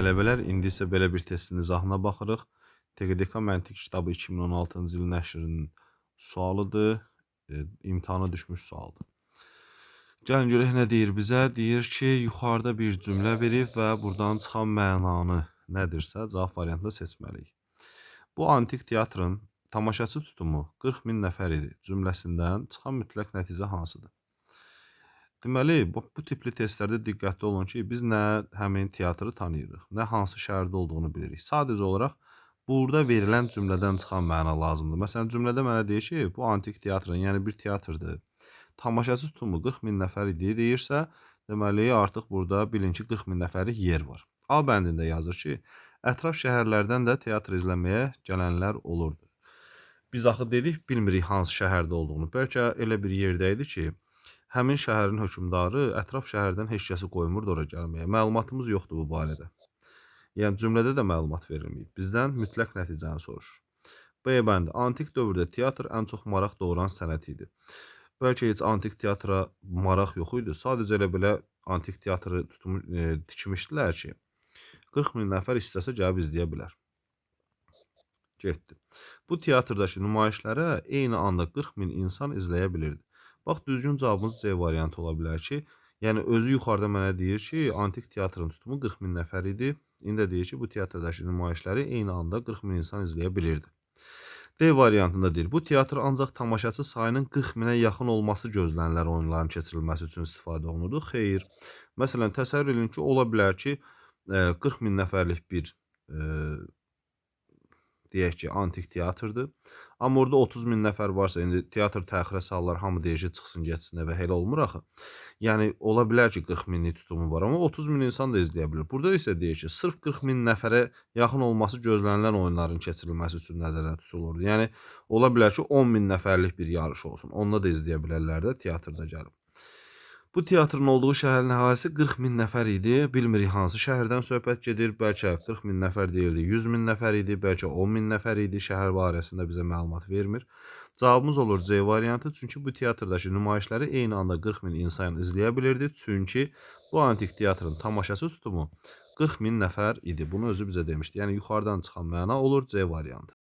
Tələbələr, indi isə belə bir testin izahına baxırıq. TQDK Məntiq kitabı 2016-cı il nəşrinin sualıdır. İmtahana düşmüş sualdır. Gəlin görək nə deyir bizə? Deyir ki, yuxarıda bir cümlə verib və buradan çıxan mənanı nədirsə cavab variantında seçməliyik. Bu antik teatrın tamaşaçı tutumu 40 min nəfər idi cümləsindən çıxan mütləq nəticə hansıdır? Deməli, bu tipli testlərdə diqqətli olun ki, biz nə həmin teatrı tanıyırıq, nə hansı şəhərdə olduğunu bilirik. Sadəcə olaraq burada verilən cümlədən çıxan məna lazımdır. Məsələn, cümlədə mənə deyir ki, bu antik teatrın, yəni bir teatrdır. Tamaşaçı tutumu 40 min nəfər idi deyirsə, deməli artıq burada bilin ki, 40 min nəfərlik yer var. A bəndində yazır ki, ətraf şəhərlərdən də teatr izləməyə gələnlər olurdu. Biz axı dedik, bilmirik hansı şəhərdə olduğunu. Bəlkə elə bir yerdə idi ki, həmin şəhərin hökmdarı ətraf şəhərdən heç kəsi qoymurdu ora gəlməyə. Məlumatımız yoxdur bu barədə. Yəni cümlədə də məlumat verilməyib. Bizdən mütləq nəticəni soruşur. B bəndi. Antik dövrdə teatr ən çox maraq doğuran sənət idi. Bəlkə heç antik teatra maraq yox idi. Sadəcə elə belə antik teatrı tikmişdilər ki, 40 min nəfər istəsə gəlib izləyə bilər. Getdi. Bu teatrdakı nümayişlərə eyni anda 40 min insan izləyə bilirdi. Bax, düzgün cavabımız C variantı ola bilər ki, yəni özü yuxarıda mənə deyir ki, antik teatrın tutumu 40 min nəfər idi. İndi deyir ki, bu teatrdakı nümayişləri eyni anda 40 min insan izləyə bilirdi. D variantında deyir, bu teatr ancaq tamaşaçı sayının 40 minə yaxın olması gözlənilər oyunların keçirilməsi üçün istifadə olunurdu. Xeyr. Məsələn, təsəvvür edin ki, ola bilər ki, 40 min nəfərlik bir deyək ki, antik teatrdır. Amma orada 30 min nəfər varsa, indi teatr təxirə sallar, hamı deyir ki, çıxsın, getsin və elə olmur axı. Yəni, ola bilər ki, 40 minlik tutumu var, amma 30 min insan da izləyə bilir. Burada isə deyir ki, sırf 40 min nəfərə yaxın olması gözlənilən oyunların keçirilməsi üçün nəzərdə tutulurdu. Yəni, ola bilər ki, 10 min nəfərlik bir yarış olsun. Onda da izləyə bilərlər də teatrda gəlib. Bu teatrın olduğu şəhərin əhalisi 40 min nəfər idi. Bilmirik hansı şəhərdən söhbət gedir. Bəlkə 40 min nəfər deyildi, 100 min nəfər idi, bəlkə 10 min nəfər idi. Şəhər barəsində bizə məlumat vermir. Cavabımız olur C variantı. Çünki bu teatrdakı nümayişləri eyni anda 40 min insan izləyə bilirdi. Çünki bu antik teatrın tamaşaçı tutumu 40 min nəfər idi. Bunu özü bizə demişdi. Yəni yuxarıdan çıxan məna olur C variantı.